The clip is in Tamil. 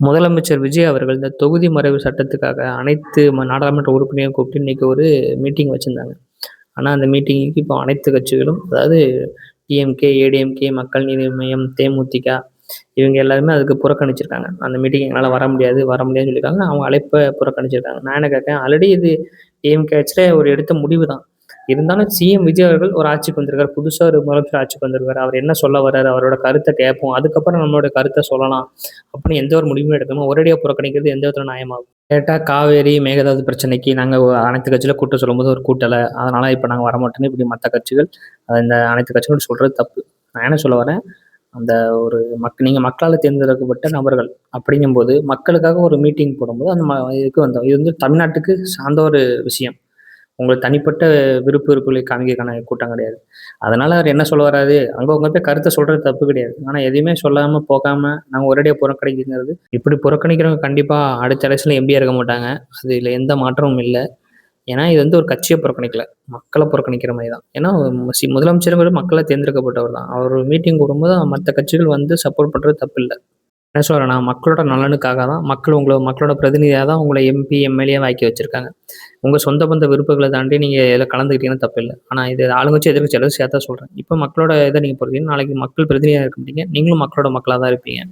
முதலமைச்சர் விஜய் அவர்கள் இந்த தொகுதி மறைவு சட்டத்துக்காக அனைத்து நாடாளுமன்ற உறுப்பினரையும் கூப்பிட்டு இன்னைக்கு ஒரு மீட்டிங் வச்சிருந்தாங்க. ஆனா, அந்த மீட்டிங்குக்கு இப்போ அனைத்து கட்சிகளும், அதாவது டிஎம்கே, ஏடிஎம்கே, மக்கள் நீதி மய்யம், தேமுதிக இவங்க எல்லாருமே அதுக்கு புறக்கணிச்சிருக்காங்க. அந்த மீட்டிங் எங்களால வர முடியாது, வர முடியாதுன்னு சொல்லியிருக்காங்க. அவங்க அழைப்ப புறக்கணிச்சிருக்காங்க. நான் என்ன கேட்கிறேன், ஆல்ரெடி இது டிஎம்கே ஆட்சியில ஒரு எடுத்த முடிவு தான். இருந்தாலும் சிஎம் விஜய் அவர்கள் ஒரு ஆட்சிக்கு வந்திருக்காரு. புதுசா ஒரு முதலமைச்சர் ஆட்சிக்கு வந்திருக்காரு. அவர் என்ன சொல்ல வர்றாரு, அவரோட கருத்த கேட்போம். அதுக்கப்புறம் நம்மளோட கருத்த சொல்லலாம். அப்படின்னு எந்த ஒரு முடிவுமே எடுக்காம ஒரேடியா புறக்கணிக்கிறது எந்த விதத்துல நியாயமாகும்? கேட்டா காவேரி, மேகதாது பிரச்சனைக்கு நாங்க அனைத்து கட்சியில கூட்டம் சொல்லும்போது ஒரு கூட்டல. அதனால இப்ப நாங்க வரமாட்டோம்ன்னு இப்படி மத்த கட்சிகள் இந்த அனைத்து கட்சிகளும் சொல்றது தப்பு. நான் என்ன சொல்ல வரேன், அந்த ஒரு நீங்க மக்களால தேர்ந்தெடுக்கப்பட்ட நபர்கள் அப்படிங்கும்போது, மக்களுக்காக ஒரு மீட்டிங் போடும்போது அந்த இதுக்கு வந்தோம். இது வந்து தமிழ்நாட்டுக்கு சார்ந்த ஒரு விஷயம். உங்களுக்கு தனிப்பட்ட விருப்பு வெறுப்புகளை காமிக்கிறதுக்கான கூட்டம் கிடையாது. அதனால அவர் என்ன சொல்ல வராரு, அங்க போய் கருத்த சொல்றது தப்பு கிடையாது. ஆனா எதையுமே சொல்லாம, போகாம நாங்க ஒரேடியா புறக்கணிக்கிறதுங்கிறது, இப்படி புறக்கணிக்கிறவங்க கண்டிப்பா அடுத்த எலெக்ஷன்ல எம்பியா இருக்க மாட்டாங்க. அதுல எந்த மாற்றமும் இல்ல. ஏன்னா இது வந்து ஒரு கட்சிய புறக்கணிக்கல. மக்கள புறக்கணிக்கிற மாரி தான். ஏன்னா முதலமைச்சருங்கிறது மக்களால் தேர்ந்தெடுக்கப்பட்டவர் தான். அவர் மீட்டிங் கூடும்போது மத்த கட்சிகள் வந்து சப்போர்ட் பண்றது தப்பில்ல. என்ன சொல்றேன்னா, மக்களோட நலனுக்காக தான் மக்களோட பிரதிநிதியா தான் உங்கள எம்பி, எம்எல்ஏவா ஆக்கி வச்சிருக்காங்க. உங்க சொந்த பந்த விருப்பங்கள தாண்டி நீங்க இதுல கலந்துக்கிட்டீங்கன்னா தப்பில்ல. ஆனா இது ஆளுங்கட்சி, எதிர்க்கட்சி எல்லாரும் சேர்த்தா சொல்றேன். இப்ப மக்களோட இத நீங்க பொறுத்தீங்கன்னா, நாளைக்கு மக்கள் பிரதிநிதியா இருக்க மாட்டீங்க. நீங்களும் மக்களோட மக்களா தான் இருப்பீங்க.